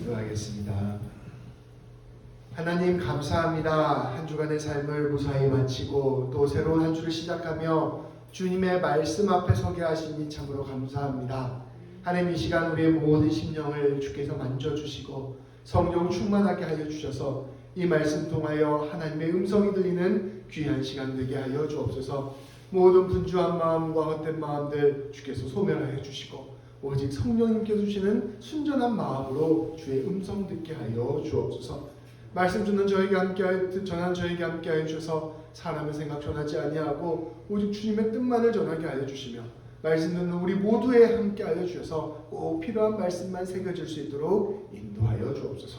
기도하겠습니다. 하나님 감사합니다. 한 주간의 삶을 무사히 마치고 또 새로운 한 주를 시작하며 주님의 말씀 앞에 서게 하시니 참으로 감사합니다. 하나님 이 시간 우리의 모든 심령을 주께서 만져주시고 성령 충만하게 하여 주셔서 이 말씀 통하여 하나님의 음성이 들리는 귀한 시간 되게 하여 주옵소서. 모든 분주한 마음과 헛된 마음들 주께서 소멸하여 주시고 오직 성령님께서 주시는 순전한 마음으로 주의 음성 듣게 하여 주옵소서. 말씀 듣는 저에게 함께하여 전한 저에게 함께하여 주셔서 사람의 생각 전하지 아니하고 오직 주님의 뜻만을 전하게 하여 주시며 말씀 듣는 우리 모두에 함께하여 주셔서 꼭 필요한 말씀만 새겨질 수 있도록 인도하여 주옵소서.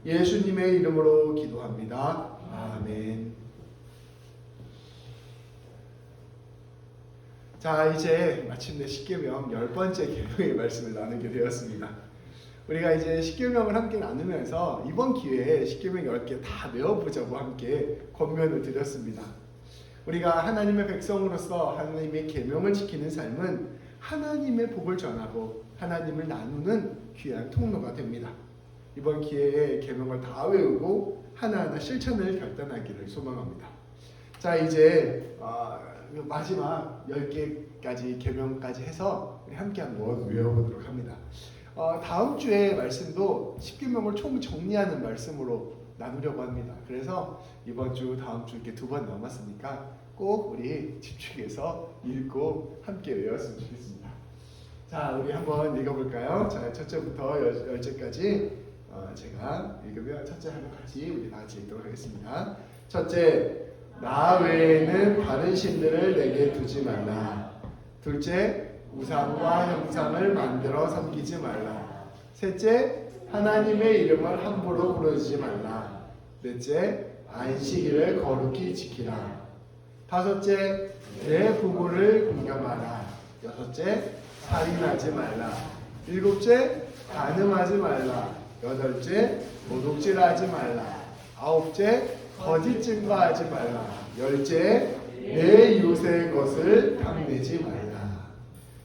예수님의 이름으로 기도합니다. 아멘. 자, 이제 마침내 십계명 10번째 계명의 말씀을 나누게 되었습니다. 우리가 이제 십계명을 함께 나누면서 이번 기회에 십계명 10개 다 외워보자고 함께 권면을 드렸습니다. 우리가 하나님의 백성으로서 하나님의 계명을 지키는 삶은 하나님의 복을 전하고 하나님을 나누는 귀한 통로가 됩니다. 이번 기회에 계명을 다 외우고 하나하나 실천을 결단하기를 소망합니다. 자, 이제 마지막 10개까지 계명까지 해서 우리 함께 한번 외워보도록 합니다. 다음 주에 말씀도 10계명을 총 정리하는 말씀으로 나누려고 합니다. 그래서 이번 주 다음 주 이렇게 2번 남았으니까 꼭 우리 집중해서 읽고 함께 외웠으면 좋겠습니다. 자, 우리 한번 읽어볼까요? 자, 첫째부터 10제까지 제가 읽으면 첫째 하고 같이 우리 다 같이 읽도록 하겠습니다. 첫째, 나 외에는 다른 신들을 내게 두지 말라. 둘째, 우상과 형상을 만들어 섬기지 말라. 셋째, 하나님의 이름을 함부로 부르지 말라. 넷째, 안식일을 거룩히 지키라. 다섯째, 내 부모를 공경하라. 여섯째, 살인하지 말라. 일곱째, 간음하지 말라. 여덟째, 도둑질하지 말라. 아홉째, 거짓 증거하지 말라. 열째, 내 이웃의 것을 탐내지 말라.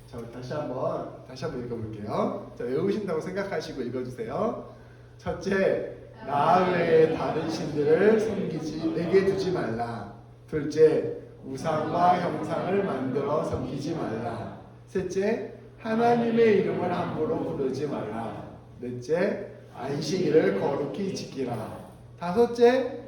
자, 우리 다시 한번 읽어볼게요. 자, 외우신다고 생각하시고 읽어주세요. 첫째, 나 외에 다른 신들을 내게 두지 말라. 둘째, 우상과 형상을 만들어 섬기지 말라. 셋째, 하나님의 이름을 함부로 부르지 말라. 넷째, 안식일을 거룩히 지키라. 다섯째,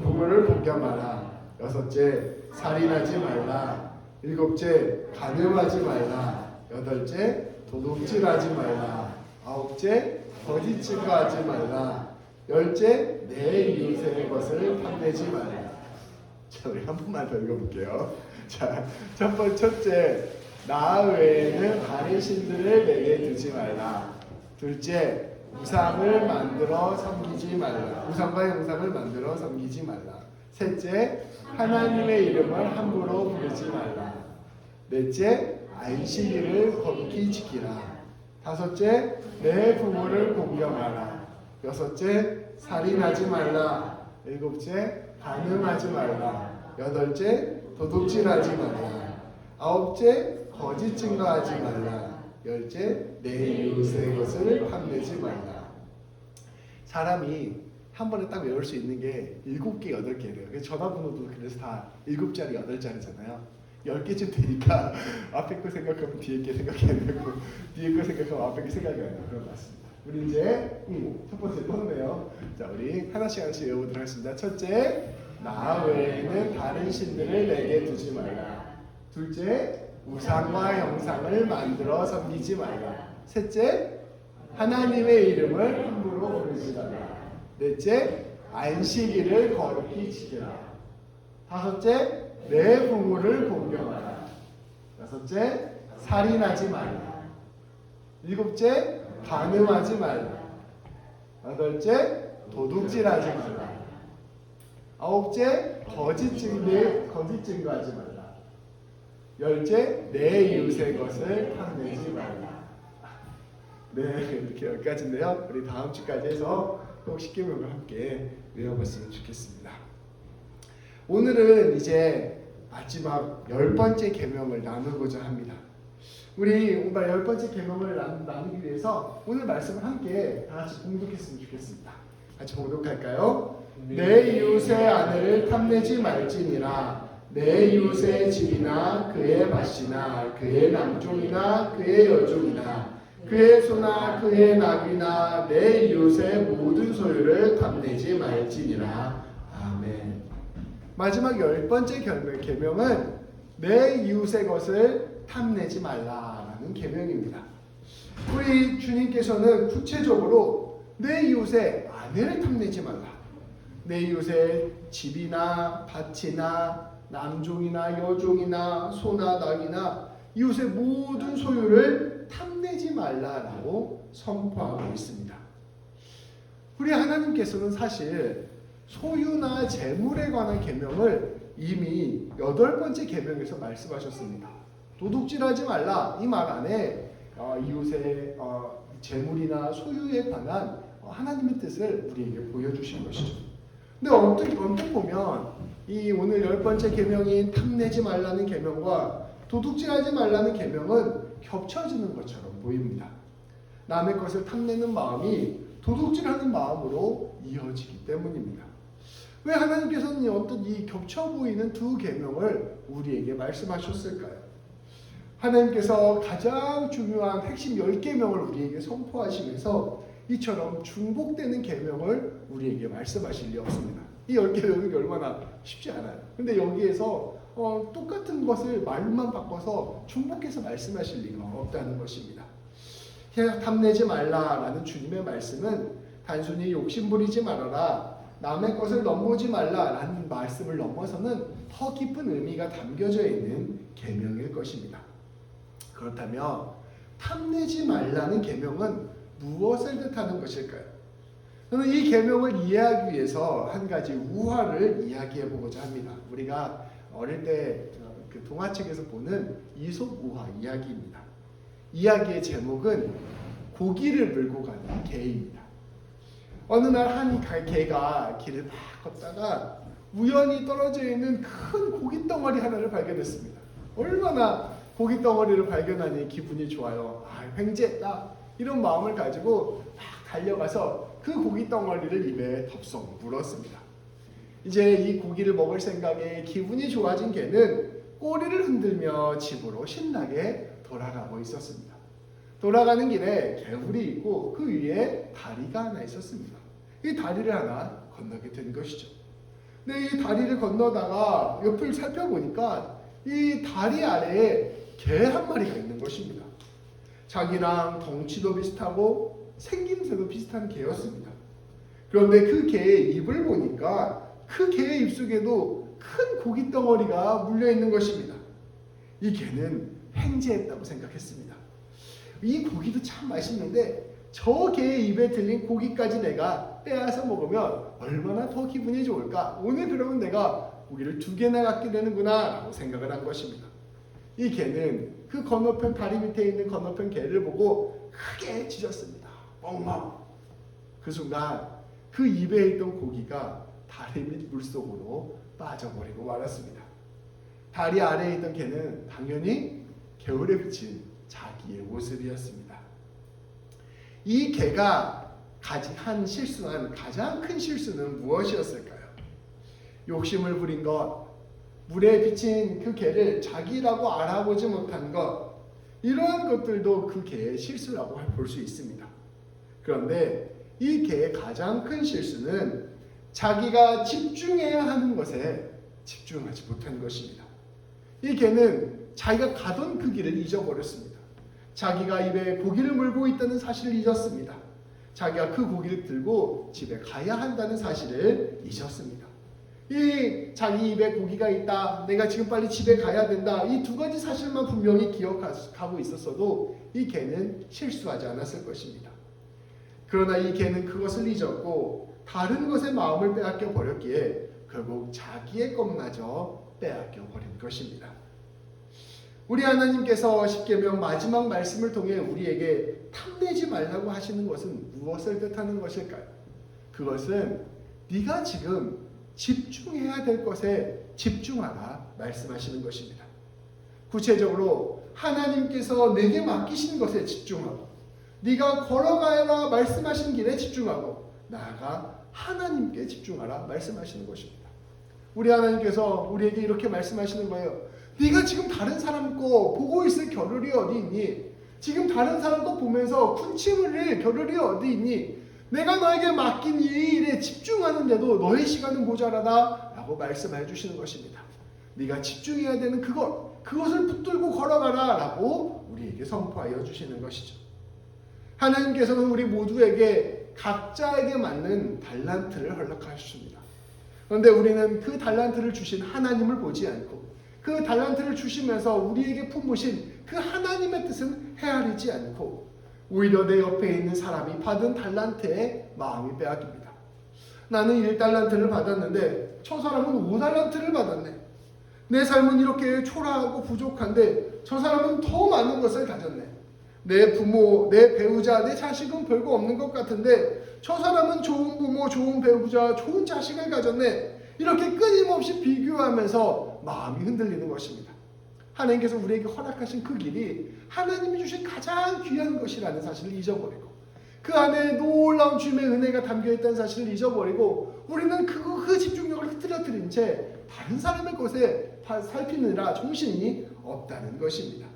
부모를 공경하라. 여섯째, 살인하지 말라. 일곱째, 간음하지 말라. 여덟째, 도둑질하지 말라. 아홉째, 거짓 증거하지 말라. 열째, 내 이웃의 것을 탐내지 말라. 자, 우리 한 번만 더 읽어볼게요. 자, 첫째, 나 외에는 다른 신들을 내게 두지 말라. 둘째, 우상을 만들어 섬기지 말라. 우상과 형상을 만들어 섬기지 말라. 셋째, 하나님의 이름을 함부로 부르지 말라. 넷째, 안식일을 거룩히 지키라. 다섯째, 내 부모를 공경하라. 여섯째, 살인하지 말라. 일곱째, 간음하지 말라. 여덟째, 도둑질하지 말라. 아홉째, 거짓 증거하지 말라. 열째, 내 이웃의 것을 탐내지 말라. 사람이 한 번에 딱 외울 수 있는 게 7개, 8개래요. 그래서 전화번호도 그래서 다 7자리, 8자리잖아요. 10개쯤 되니까 앞에 거 생각하면 뒤에 게 생각이 안 나고 뒤에 거 생각하면 앞에 게 생각이 안 나고 그런 것 같습니다. 우리 이제 첫 번째 번호네요. 자, 우리 하나씩 외워보도록 하겠습니다. 첫째, 나 외에는 다른 신들을 내게 두지 말라. 둘째, 우상과 형상을 만들어 섬기지 말라. 셋째, 하나님의 이름을 함부로 부르지 말라. 넷째, 안식일을 거룩히 지키라. 다섯째, 내 부모를 공경하라. 여섯째, 살인하지 말라. 일곱째, 간음하지 말라. 여덟째, 도둑질하지 말라. 아홉째, 거짓 증거하지 말라. 열째, 내 이웃의 것을 탐내지 말라. 네, 이렇게 여기까지인데요. 우리 다음 주까지 해서 꼭 10계명을 함께 외워봤으면 좋겠습니다. 오늘은 이제 마지막 10번째 계명을 나누고자 합니다. 우리 오늘 10번째 계명을 나누기 위해서 오늘 말씀을 함께 다 같이 봉독했으면 좋겠습니다. 같이 봉독할까요? 내 이웃의 아내를 탐내지 말지니라. 내 이웃의 집이나 그의 밭이나 그의 남종이나 그의 여종이나 그의 소나 그의 낙이나 내 이웃의 모든 소유를 탐내지 말지니라. 아멘. 마지막 10번째 계명은 내 이웃의 것을 탐내지 말라라는 계명입니다. 우리 주님께서는 구체적으로 내 이웃의 아내를 탐내지 말라. 내 이웃의 집이나 밭이나 남종이나 여종이나 소나 낙이나 이웃의 모든 소유를 탐내지 말라라고 선포하고 있습니다. 우리 하나님께서는 사실 소유나 재물에 관한 계명을 이미 8번째 계명에서 말씀하셨습니다. 도둑질하지 말라 이 말 안에 이웃의 재물이나 소유에 관한 하나님의 뜻을 우리에게 보여주신 것이죠. 근데 언뜻 보면 이 오늘 10번째 계명인 탐내지 말라는 계명과 도둑질하지 말라는 계명은 겹쳐지는 것처럼 보입니다. 남의 것을 탐내는 마음이 도둑질하는 마음으로 이어지기 때문입니다. 왜 하나님께서는 언뜻 이 겹쳐 보이는 두 계명을 우리에게 말씀하셨을까요? 하나님께서 가장 중요한 핵심 10계명을 우리에게 선포하시면서 이처럼 중복되는 계명을 우리에게 말씀하실 리 없습니다. 이 10계명이 얼마나 쉽지 않아요. 근데 여기에서 똑같은 것을 말만 바꿔서 중복해서 말씀하실 리가 없다는 것입니다. 탐내지 말라라는 주님의 말씀은 단순히 욕심부리지 말아라, 남의 것을 넘보지 말라라는 말씀을 넘어서는 더 깊은 의미가 담겨져 있는 계명일 것입니다. 그렇다면 탐내지 말라는 계명은 무엇을 뜻하는 것일까요? 저는 이 계명을 이해하기 위해서 한 가지 우화를 이야기해 보고자 합니다. 우리가 어릴 때 그 동화책에서 보는 이솝 우화 이야기입니다. 이야기의 제목은 고기를 물고 가는 개입니다. 어느 날 한 개가 길을 막 걷다가 우연히 떨어져 있는 큰 고기 덩어리 하나를 발견했습니다. 얼마나 고기 덩어리를 발견하니 기분이 좋아요. 횡재했다 이런 마음을 가지고 막 달려가서 그 고기 덩어리를 입에 덥석 물었습니다. 이제 이 고기를 먹을 생각에 기분이 좋아진 개는 꼬리를 흔들며 집으로 신나게 돌아가고 있었습니다. 돌아가는 길에 개울이 있고 그 위에 다리가 하나 있었습니다. 이 다리를 하나 건너게 된 것이죠. 근데 이 다리를 건너다가 옆을 살펴보니까 이 다리 아래에 개 한 마리가 있는 것입니다. 자기랑 덩치도 비슷하고 생김새도 비슷한 개였습니다. 그런데 그 개의 입을 보니까 그 개의 입속에도 큰 고기 덩어리가 물려 있는 것입니다. 이 개는 횡재했다고 생각했습니다. 이 고기도 참 맛있는데 저 개의 입에 들린 고기까지 내가 빼앗아 먹으면 얼마나 더 기분이 좋을까? 오늘 그러면 내가 고기를 2개나 갖게 되는구나 라고 생각을 한 것입니다. 이 개는 그 건너편 다리 밑에 있는 건너편 개를 보고 크게 짖었습니다. 멍멍. 그 순간 그 입에 있던 고기가 다리 밑 물속으로 빠져버리고 말았습니다. 다리 아래에 있던 개는 당연히 개울에 비친 자기의 모습이었습니다. 이 개가 한 실수한 가장 큰 실수는 무엇이었을까요? 욕심을 부린 것, 물에 비친 그 개를 자기라고 알아보지 못한 것, 이러한 것들도 그 개의 실수라고 볼 수 있습니다. 그런데 이 개의 가장 큰 실수는 자기가 집중해야 하는 것에 집중하지 못한 것입니다. 이 개는 자기가 가던 그 길을 잊어버렸습니다. 자기가 입에 고기를 물고 있다는 사실을 잊었습니다. 자기가 그 고기를 들고 집에 가야 한다는 사실을 잊었습니다. 이 자기 입에 고기가 있다, 내가 지금 빨리 집에 가야 된다, 이 2가지 사실만 분명히 기억하고 있었어도 이 개는 실수하지 않았을 것입니다. 그러나 이 개는 그것을 잊었고 다른 것에 마음을 빼앗겨 버렸기에 결국 자기의 것마저 빼앗겨 버린 것입니다. 우리 하나님께서 십계명 마지막 말씀을 통해 우리에게 탐내지 말라고 하시는 것은 무엇을 뜻하는 것일까요? 그것은 네가 지금 집중해야 될 것에 집중하라 말씀하시는 것입니다. 구체적으로 하나님께서 내게 맡기신 것에 집중하고 네가 걸어가라 말씀하신 길에 집중하고 나아가 하나님께 집중하라 말씀하시는 것입니다. 우리 하나님께서 우리에게 이렇게 말씀하시는 거예요. 네가 지금 다른 사람 거 보고 있을 겨를이 어디 있니? 지금 다른 사람 거 보면서 군침을 흘릴 겨를이 어디 있니? 내가 너에게 맡긴 이 일에 집중하는데도 너의 시간은 모자라다 라고 말씀해 주시는 것입니다. 네가 집중해야 되는 그것을 붙들고 걸어가라 라고 우리에게 선포하여 주시는 것이죠. 하나님께서는 우리 모두에게 각자에게 맞는 달란트를 허락하셨습니다. 그런데 우리는 그 달란트를 주신 하나님을 보지 않고 그 달란트를 주시면서 우리에게 품으신 그 하나님의 뜻은 헤아리지 않고 오히려 내 옆에 있는 사람이 받은 달란트에 마음이 빼앗깁니다. 나는 1달란트를 받았는데 저 사람은 5달란트를 받았네. 내 삶은 이렇게 초라하고 부족한데 저 사람은 더 많은 것을 가졌네. 내 부모, 내 배우자, 내 자식은 별거 없는 것 같은데 저 사람은 좋은 부모, 좋은 배우자, 좋은 자식을 가졌네. 이렇게 끊임없이 비교하면서 마음이 흔들리는 것입니다. 하나님께서 우리에게 허락하신 그 길이 하나님이 주신 가장 귀한 것이라는 사실을 잊어버리고 그 안에 놀라운 주님의 은혜가 담겨있다는 사실을 잊어버리고 우리는 그 집중력을 흐트러뜨린 채 다른 사람의 것에 살피느라 정신이 없다는 것입니다.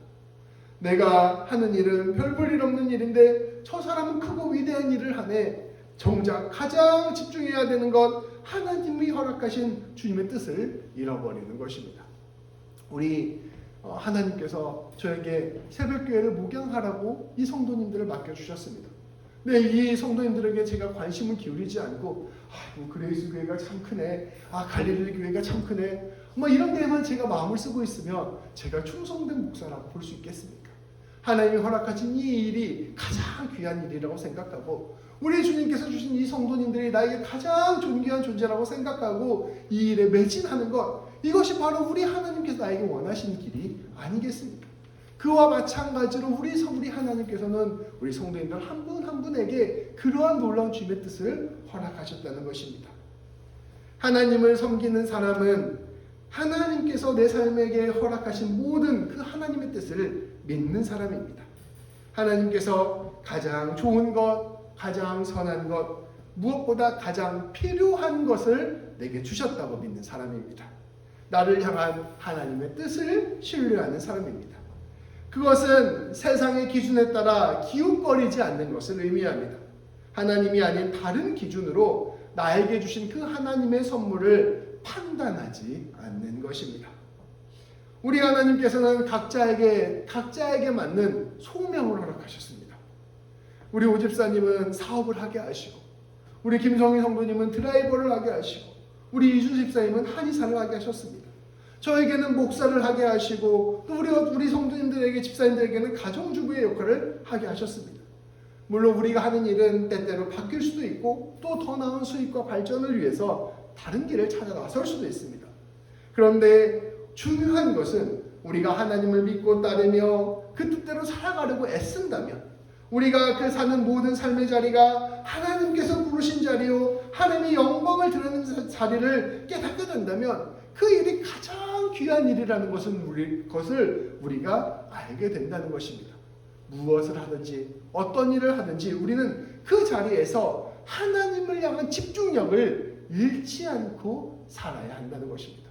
내가 하는 일은 별 볼 일 없는 일인데 저 사람은 크고 위대한 일을 하네. 정작 가장 집중해야 되는 것 하나님이 허락하신 주님의 뜻을 잃어버리는 것입니다. 우리 하나님께서 저에게 새벽교회를 목양하라고 이 성도님들을 맡겨주셨습니다. 네, 이 성도님들에게 제가 관심을 기울이지 않고 그레이스 교회가 참 크네, 갈릴리 교회가 참 크네, 이런 데에만 제가 마음을 쓰고 있으면 제가 충성된 목사라고 볼 수 있겠습니까? 하나님이 허락하신 이 일이 가장 귀한 일이라고 생각하고 우리 주님께서 주신 이 성도님들이 나에게 가장 존귀한 존재라고 생각하고 이 일에 매진하는 것, 이것이 바로 우리 하나님께서 나에게 원하시는 길이 아니겠습니까? 그와 마찬가지로 우리 하나님께서는 우리 성도님들 한 분 한 분에게 그러한 놀라운 주님의 뜻을 허락하셨다는 것입니다. 하나님을 섬기는 사람은 하나님께서 내 삶에게 허락하신 모든 그 하나님의 뜻을 믿는 사람입니다. 하나님께서 가장 좋은 것, 가장 선한 것, 무엇보다 가장 필요한 것을 내게 주셨다고 믿는 사람입니다. 나를 향한 하나님의 뜻을 신뢰하는 사람입니다. 그것은 세상의 기준에 따라 기웃거리지 않는 것을 의미합니다. 하나님이 아닌 다른 기준으로 나에게 주신 그 하나님의 선물을 판단하지 않는 것입니다. 우리 하나님께서는 각자에게 맞는 소명을 허락하셨습니다. 우리 오집사님은 사업을 하게 하시고 우리 김성희 성도님은 드라이버를 하게 하시고 우리 이주 집사님은 한의사를 하게 하셨습니다. 저에게는 목사를 하게 하시고 또 우리 성도님들에게 집사님들에게는 가정주부의 역할을 하게 하셨습니다. 물론 우리가 하는 일은 때때로 바뀔 수도 있고 또 더 나은 수익과 발전을 위해서 다른 길을 찾아 나설 수도 있습니다. 그런데 중요한 것은 우리가 하나님을 믿고 따르며 그 뜻대로 살아가려고 애쓴다면 우리가 그 사는 모든 삶의 자리가 하나님께서 부르신 자리요 하나님의 영광을 드러내는 자리를 깨닫게 된다면 그 일이 가장 귀한 일이라는 것을 우리가 알게 된다는 것입니다. 무엇을 하든지 어떤 일을 하든지 우리는 그 자리에서 하나님을 향한 집중력을 잃지 않고 살아야 한다는 것입니다.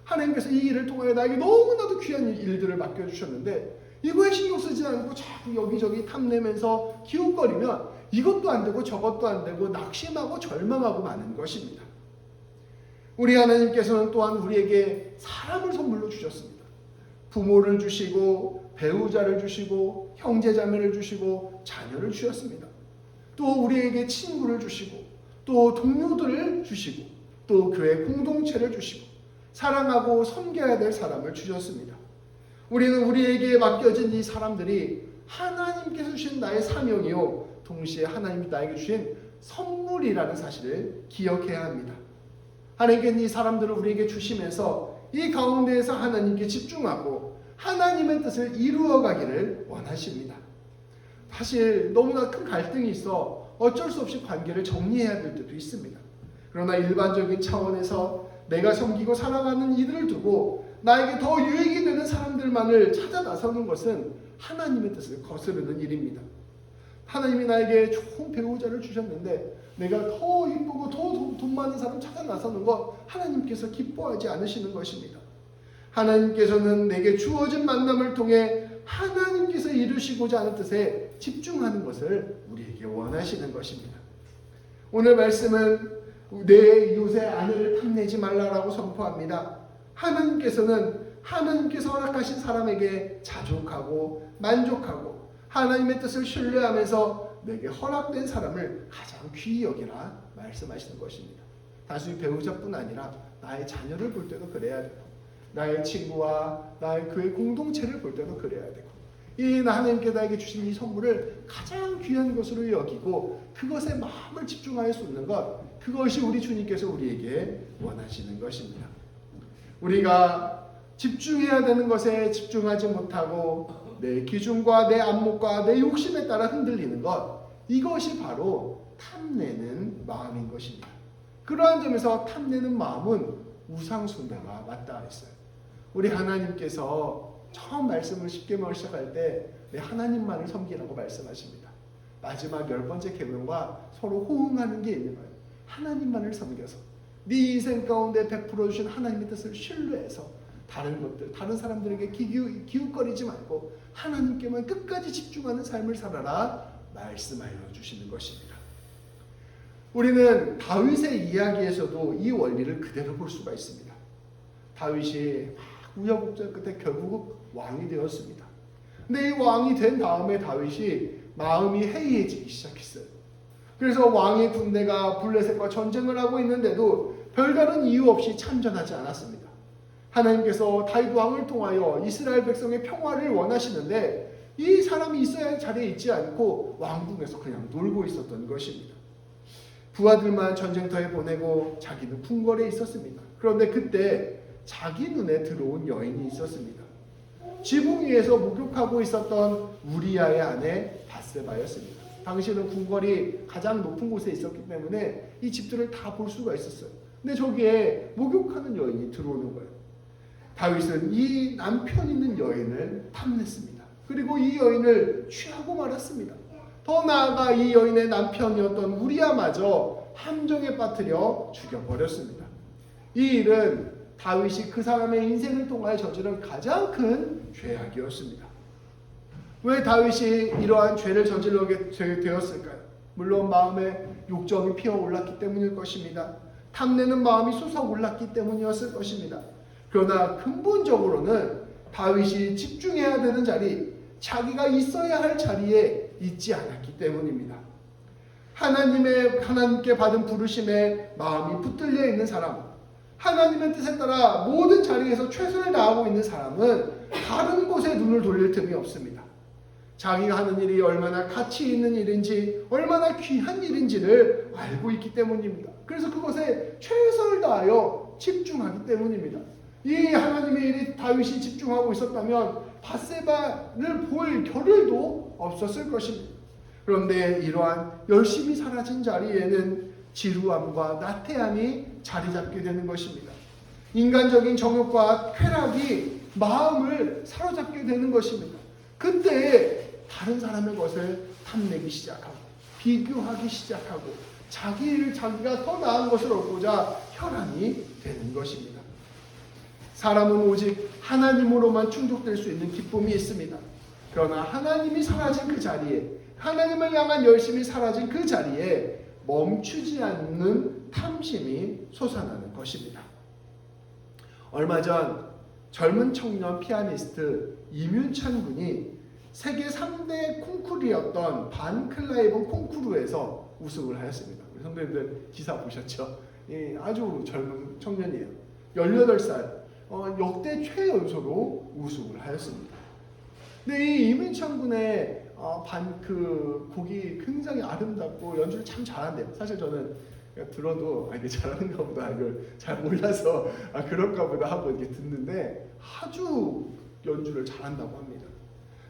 하나님께서 이 일을 통하여 나에게 너무나도 귀한 일들을 맡겨주셨는데 이거에 신경 쓰지 않고 자꾸 여기저기 탐내면서 기웃거리면 이것도 안 되고 저것도 안 되고 낙심하고 절망하고 마는 것입니다. 우리 하나님께서는 또한 우리에게 사람을 선물로 주셨습니다. 부모를 주시고 배우자를 주시고 형제자매를 주시고 자녀를 주셨습니다. 또 우리에게 친구를 주시고 또 동료들을 주시고 또 교회 공동체를 주시고 사랑하고 섬겨야 될 사람을 주셨습니다. 우리는 우리에게 맡겨진 이 사람들이 하나님께서 주신 나의 사명이요 동시에 하나님이 나에게 주신 선물이라는 사실을 기억해야 합니다. 하나님께서 이 사람들을 우리에게 주시면서 이 가운데에서 하나님께 집중하고 하나님의 뜻을 이루어가기를 원하십니다. 사실 너무나 큰 갈등이 있어 어쩔 수 없이 관계를 정리해야 될 때도 있습니다. 그러나 일반적인 차원에서 내가 섬기고 살아가는 이들을 두고 나에게 더 유익이 되는 사람들만을 찾아 나서는 것은 하나님의 뜻을 거스르는 일입니다. 하나님이 나에게 좋은 배우자를 주셨는데 내가 더 이쁘고 더 돈 많은 사람 찾아 나서는 것 하나님께서 기뻐하지 않으시는 것입니다. 하나님께서는 내게 주어진 만남을 통해 하나님께서 이루시고자 하는 뜻에 집중하는 것을 우리에게 원하시는 것입니다. 오늘 말씀은 내 이웃의 아내를 탐내지 말라라고 선포합니다. 하나님께서 허락하신 사람에게 자족하고 만족하고 하나님의 뜻을 신뢰하면서 내게 허락된 사람을 가장 귀히 여기라 말씀하시는 것입니다. 단순히 배우자뿐 아니라 나의 자녀를 볼 때도 그래야 되고 나의 친구와 나의 교회 공동체를 볼 때도 그래야 되고 이 하나님께 나에게 주신 이 선물을 가장 귀한 것으로 여기고 그것에 마음을 집중하여 쏟는 것, 그것이 우리 주님께서 우리에게 원하시는 것입니다. 우리가 집중해야 되는 것에 집중하지 못하고 내 기준과 내 안목과 내 욕심에 따라 흔들리는 것, 이것이 바로 탐내는 마음인 것입니다. 그러한 점에서 탐내는 마음은 우상숭배가 맞닿아 있어요. 우리 하나님께서 처음 말씀을 십계명을 시작할 때 내 하나님만을 섬기라고 말씀하십니다. 마지막 10번째 계명과 서로 호응하는 게 있는 거예요. 하나님만을 섬겨서 네 인생 가운데 베풀어 주신 하나님의 뜻을 신뢰해서 다른 것들, 다른 사람들에게 기웃거리지 말고 하나님께만 끝까지 집중하는 삶을 살아라 말씀하여 주시는 것입니다. 우리는 다윗의 이야기에서도 이 원리를 그대로 볼 수가 있습니다. 다윗이 우여곡절 끝에 결국 왕이 되었습니다. 근데 이 왕이 된 다음에 다윗이 마음이 해이해지기 시작했어요. 그래서 왕의 군대가 블레셋과 전쟁을 하고 있는데도 별다른 이유 없이 참전하지 않았습니다. 하나님께서 다윗 왕을 통하여 이스라엘 백성의 평화를 원하시는데 이 사람이 있어야 할 자리에 있지 않고 왕궁에서 그냥 놀고 있었던 것입니다. 부하들만 전쟁터에 보내고 자기는 궁궐에 있었습니다. 그런데 그때 자기 눈에 들어온 여인이 있었습니다. 지붕 위에서 목욕하고 있었던 우리아의 아내 밧세바였습니다. 당시는 궁궐이 가장 높은 곳에 있었기 때문에 이 집들을 다 볼 수가 있었어요. 근데 저기에 목욕하는 여인이 들어오는 거예요. 다윗은 이 남편 있는 여인을 탐냈습니다. 그리고 이 여인을 취하고 말았습니다. 더 나아가 이 여인의 남편이었던 우리아마저 함정에 빠뜨려 죽여버렸습니다. 이 일은 다윗이 그 사람의 인생을 통하여 저지른 가장 큰 죄악이었습니다. 왜 다윗이 이러한 죄를 저지르게 되었을까요? 물론 마음에 욕정이 피어올랐기 때문일 것입니다. 탐내는 마음이 솟아올랐기 때문이었을 것입니다. 그러나 근본적으로는 다윗이 집중해야 되는 자리, 자기가 있어야 할 자리에 있지 않았기 때문입니다. 하나님께 받은 부르심에 마음이 붙들려 있는 사람, 하나님의 뜻에 따라 모든 자리에서 최선을 다하고 있는 사람은 다른 곳에 눈을 돌릴 틈이 없습니다. 자기가 하는 일이 얼마나 가치 있는 일인지, 얼마나 귀한 일인지를 알고 있기 때문입니다. 그래서 그것에 최선을 다하여 집중하기 때문입니다. 이 하나님의 일이 다윗이 집중하고 있었다면 밧세바를 볼 겨를도 없었을 것입니다. 그런데 이러한 열심히 사라진 자리에는 지루함과 나태함이 자리 잡게 되는 것입니다. 인간적인 정욕과 쾌락이 마음을 사로잡게 되는 것입니다. 그때 다른 사람의 것을 탐내기 시작하고 비교하기 시작하고 자기가 더 나은 것을 얻고자 혈안이 되는 것입니다. 사람은 오직 하나님으로만 충족될 수 있는 기쁨이 있습니다. 그러나 하나님이 사라진 그 자리에, 하나님을 향한 열심이 사라진 그 자리에 멈추지 않는 탐심이 솟아나는 것입니다. 얼마 전 젊은 청년 피아니스트 이윤찬 군이 세계 3대 콩쿠르였던 반클라이번 콩쿠르에서 우승을 하였습니다. 우리 선배님들 기사 보셨죠? 아주 젊은 청년이에요. 18살 역대 최연소로 우승을 하였습니다. 근데 이 이윤찬 군의 곡이 굉장히 아름답고 연주를 참 잘한대요. 사실 저는 들어도 이게 잘하는가 보다, 이걸 잘 몰라서 그런가 보다 하고 이렇게 듣는데 아주 연주를 잘한다고 합니다.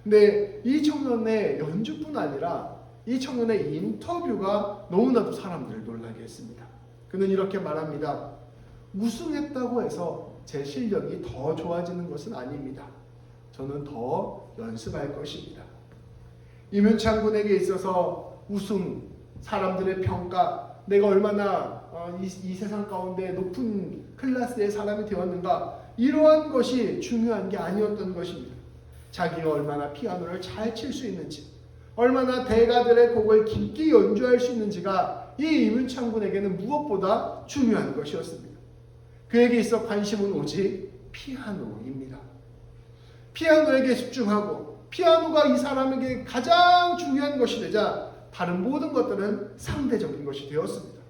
근데 이 청년의 연주뿐 아니라 이 청년의 인터뷰가 너무나도 사람들을 놀라게 했습니다. 그는 이렇게 말합니다. 우승했다고 해서 제 실력이 더 좋아지는 것은 아닙니다. 저는 더 연습할 것입니다. 이문창 군에게 있어서 우승, 사람들의 평가, 내가 얼마나 이 세상 가운데 높은 클래스의 사람이 되었는가, 이러한 것이 중요한 게 아니었던 것입니다. 자기가 얼마나 피아노를 잘 칠 수 있는지, 얼마나 대가들의 곡을 깊게 연주할 수 있는지가 이 이문창 군에게는 무엇보다 중요한 것이었습니다. 그에게 있어 관심은 오직 피아노입니다. 피아노에게 집중하고 피아노가 이 사람에게 가장 중요한 것이 되자 다른 모든 것들은 상대적인 것이 되었습니다.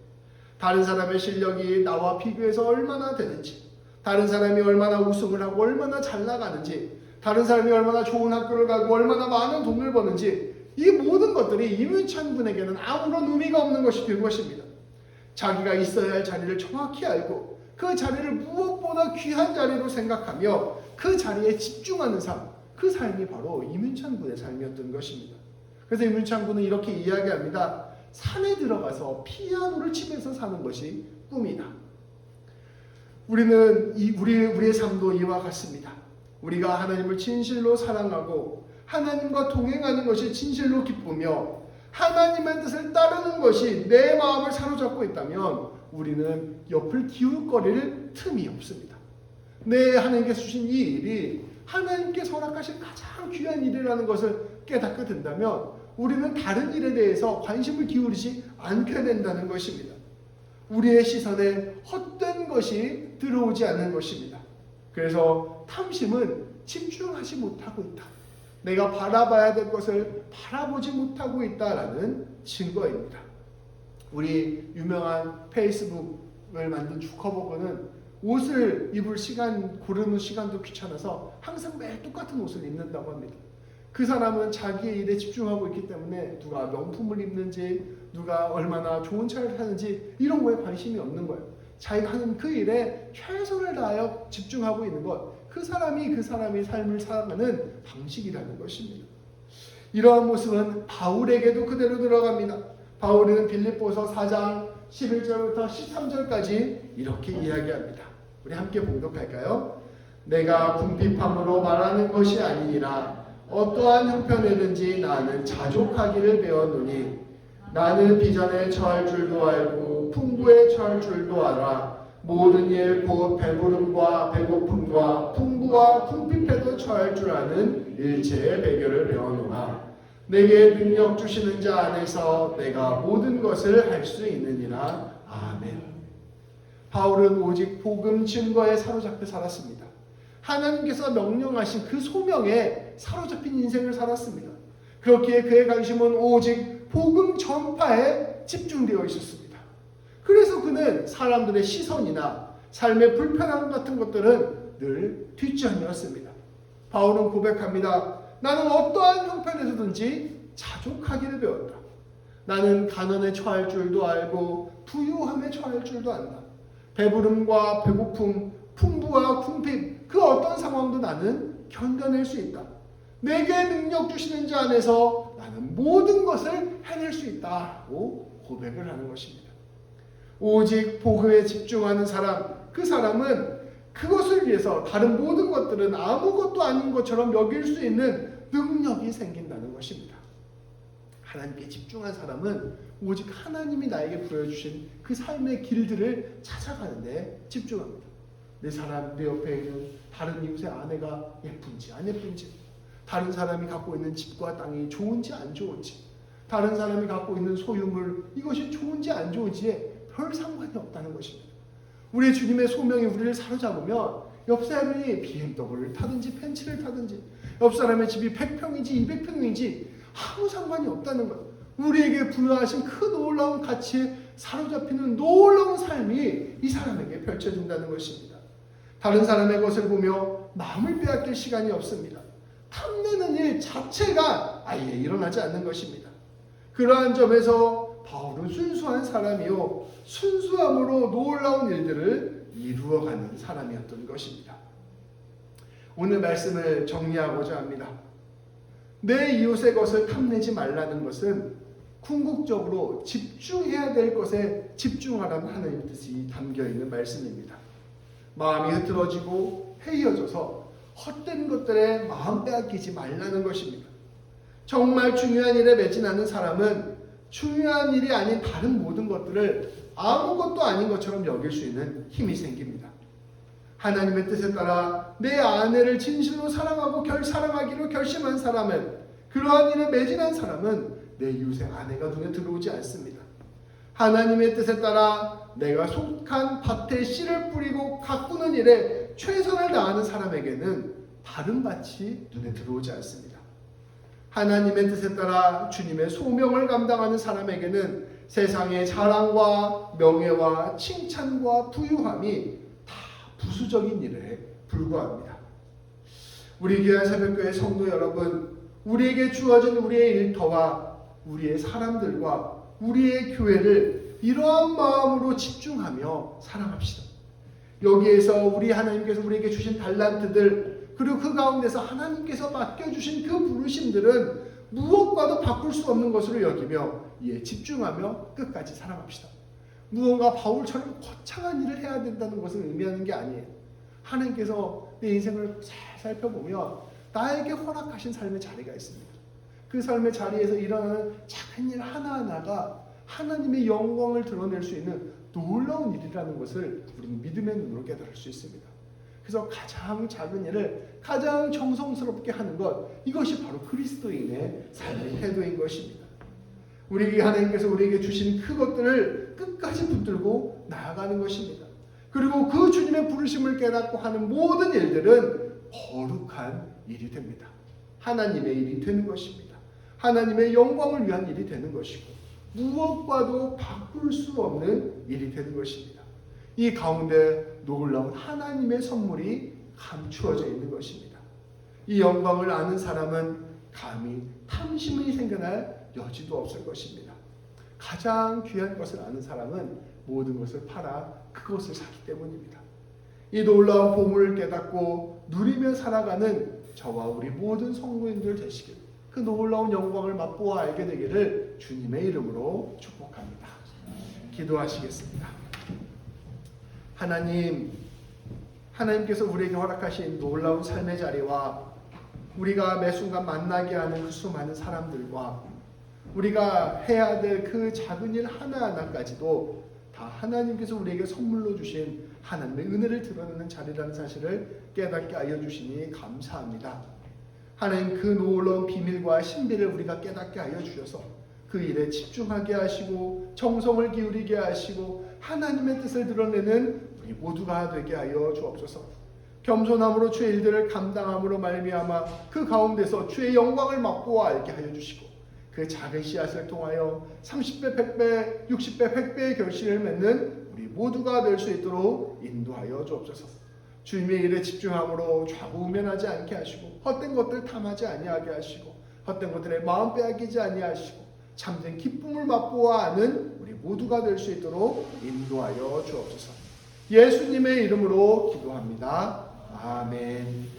다른 사람의 실력이 나와 비교해서 얼마나 되는지, 다른 사람이 얼마나 우승을 하고 얼마나 잘 나가는지, 다른 사람이 얼마나 좋은 학교를 가고 얼마나 많은 돈을 버는지, 이 모든 것들이 이문창 군에게는 아무런 의미가 없는 것이 된 것입니다. 자기가 있어야 할 자리를 정확히 알고 그 자리를 무엇보다 귀한 자리로 생각하며 그 자리에 집중하는 삶, 그 삶이 바로 이문창 군의 삶이었던 것입니다. 그래서 이문창 군은 이렇게 이야기합니다. 산에 들어가서 피아노를 치면서 사는 것이 꿈이다. 우리의 삶도 이와 같습니다. 우리가 하나님을 진실로 사랑하고 하나님과 동행하는 것이 진실로 기쁘며 하나님의 뜻을 따르는 것이 내 마음을 사로잡고 있다면 우리는 옆을 기울거릴 틈이 없습니다. 내 하나님께서 주신 이 일이 하나님께서 허락하신 가장 귀한 일이라는 것을 깨닫게 된다면 우리는 다른 일에 대해서 관심을 기울이지 않게 된다는 것입니다. 우리의 시선에 헛된 것이 들어오지 않는 것입니다. 그래서 탐심은 집중하지 못하고 있다. 내가 바라봐야 될 것을 바라보지 못하고 있다라는 증거입니다. 우리 유명한 페이스북을 만든 주커버그는 옷을 입을 시간, 고르는 시간도 귀찮아서 항상 매일 똑같은 옷을 입는다고 합니다. 그 사람은 자기의 일에 집중하고 있기 때문에 누가 명품을 입는지, 누가 얼마나 좋은 차를 타는지 이런 거에 관심이 없는 거예요. 자기가 하는 그 일에 최선을 다하여 집중하고 있는 것, 그 사람이 삶을 살아가는 방식이라는 것입니다. 이러한 모습은 바울에게도 그대로 들어갑니다. 바울은 빌립보서 4장 11절부터 13절까지 이렇게 이야기합니다. 우리 함께 봉독할까요? 내가 궁핍함으로 말하는 것이 아니니라 어떠한 형편이든지 나는 자족하기를 배웠노니 나는 비전에 처할 줄도 알고 풍부에 처할 줄도 알아 모든 일 곧 배부름과 배고픔과 풍부와 궁핍에도 처할 줄 아는 일체의 배교를 배워노라. 내게 능력 주시는 자 안에서 내가 모든 것을 할 수 있느니라. 아멘. 바울은 오직 복음 증거에 사로잡혀 살았습니다. 하나님께서 명령하신 그 소명에 사로잡힌 인생을 살았습니다. 그렇기에 그의 관심은 오직 복음 전파에 집중되어 있었습니다. 그래서 그는 사람들의 시선이나 삶의 불편함 같은 것들은 늘 뒷전이었습니다. 바울은 고백합니다. 나는 어떠한 형편에서든지 자족하기를 배웠다. 나는 가난에 처할 줄도 알고 부유함에 처할 줄도 안다. 배부름과 배고픔, 풍부와 궁핍, 그 어떤 상황도 나는 견뎌낼 수 있다. 내게 능력 주시는 자 안에서 나는 모든 것을 해낼 수 있다고 고백을 하는 것입니다. 오직 복음에 집중하는 사람, 그 사람은 그것을 위해서 다른 모든 것들은 아무것도 아닌 것처럼 여길 수 있는 능력이 생긴다는 것입니다. 하나님께 집중한 사람은 오직 하나님이 나에게 부여주신 그 삶의 길들을 찾아가는 데 집중합니다. 내 옆에 있는 다른 이웃의 아내가 예쁜지 안 예쁜지, 다른 사람이 갖고 있는 집과 땅이 좋은지 안 좋은지, 다른 사람이 갖고 있는 소유물 이것이 좋은지 안 좋은지에 별 상관이 없다는 것입니다. 우리 주님의 소명이 우리를 사로잡으면 옆 사람이 BMW를 타든지 벤츠를 타든지 옆 사람의 집이 100평인지 200평인지 아무 상관이 없다는 것. 우리에게 부여하신 그 놀라운 가치에 사로잡히는 놀라운 삶이 이 사람에게 펼쳐진다는 것입니다. 다른 사람의 것을 보며 마음을 빼앗길 시간이 없습니다. 탐내는 일 자체가 아예 일어나지 않는 것입니다. 그러한 점에서 바울은 순수한 사람이요 순수함으로 놀라운 일들을 이루어가는 사람이었던 것입니다. 오늘 말씀을 정리하고자 합니다. 내 이웃의 것을 탐내지 말라는 것은 궁극적으로 집중해야 될 것에 집중하라는 하나님의 뜻이 담겨있는 말씀입니다. 마음이 흐트러지고 헤어져서 헛된 것들에 마음 빼앗기지 말라는 것입니다. 정말 중요한 일에 매진하는 사람은 중요한 일이 아닌 다른 모든 것들을 아무것도 아닌 것처럼 여길 수 있는 힘이 생깁니다. 하나님의 뜻에 따라 내 아내를 진실로 사랑하고 사랑하기로 결심한 사람은, 그러한 일에 매진한 사람은 내 이웃의 아내가 눈에 들어오지 않습니다. 하나님의 뜻에 따라 내가 속한 밭에 씨를 뿌리고 가꾸는 일에 최선을 다하는 사람에게는 다른 밭이 눈에 들어오지 않습니다. 하나님의 뜻에 따라 주님의 소명을 감당하는 사람에게는 세상의 자랑과 명예와 칭찬과 부유함이 다 부수적인 일에 불과합니다. 우리 귀한 새벽교회 성도 여러분, 우리에게 주어진 우리의 일터와 우리의 사람들과 우리의 교회를 이러한 마음으로 집중하며 사랑합시다. 여기에서 우리 하나님께서 우리에게 주신 달란트들, 그리고 그 가운데서 하나님께서 맡겨주신 그 부르심들은 무엇과도 바꿀 수 없는 것으로 여기며 이에 집중하며 끝까지 사랑합시다. 무언가 바울처럼 거창한 일을 해야 된다는 것을 의미하는 게 아니에요. 하나님께서 내 인생을 잘 살펴보면 나에게 허락하신 삶의 자리가 있습니다. 그 삶의 자리에서 일어나는 작은 일 하나하나가 하나님의 영광을 드러낼 수 있는 놀라운 일이라는 것을 우리는 믿음의 눈으로 깨달을 수 있습니다. 그래서 가장 작은 일을 가장 정성스럽게 하는 것, 이것이 바로 그리스도인의 삶의 태도인 것입니다. 우리 하나님께서 우리에게 주신 그것들을 끝까지 붙들고 나아가는 것입니다. 그리고 그 주님의 부르심을 깨닫고 하는 모든 일들은 거룩한 일이 됩니다. 하나님의 일이 되는 것입니다. 하나님의 영광을 위한 일이 되는 것이고 무엇과도 바꿀 수 없는 일이 되는 것입니다. 이 가운데 놀라운 하나님의 선물이 감추어져 있는 것입니다. 이 영광을 아는 사람은 감히 탐심이 생겨날 여지도 없을 것입니다. 가장 귀한 것을 아는 사람은 모든 것을 팔아 그것을 사기 때문입니다. 이 놀라운 보물을 깨닫고 누리며 살아가는 저와 우리 모든 성도인들 되시길, 그 놀라운 영광을 맛보아 알게 되기를 주님의 이름으로 축복합니다. 기도하시겠습니다. 하나님께서 우리에게 허락하신 놀라운 삶의 자리와 우리가 매 순간 만나게 하는 그 수많은 사람들과 우리가 해야 될 그 작은 일 하나하나까지도 다 하나님께서 우리에게 선물로 주신 하나님의 은혜를 드러내는 자리라는 사실을 깨닫게 하여 주시니 감사합니다. 하나님, 그 놀라운 비밀과 신비를 우리가 깨닫게 하여 주셔서 그 일에 집중하게 하시고 정성을 기울이게 하시고 하나님의 뜻을 드러내는 우리 모두가 되게 하여 주옵소서. 겸손함으로 주의 일들을 감당함으로 말미암아 그 가운데서 주의 영광을 맛보아 알게 하여 주시고 그 작은 씨앗을 통하여 30배, 100배, 60배, 100배의 결실을 맺는 우리 모두가 될 수 있도록 인도하여 주옵소서. 주님의 일에 집중함으로 좌우면하지 않게 하시고 헛된 것들 탐하지 아니하게 하시고 헛된 것들에 마음 빼앗기지 아니하시고 참된 기쁨을 맛보아 아는 우리 모두가 될 수 있도록 인도하여 주옵소서. 예수님의 이름으로 기도합니다. 아멘.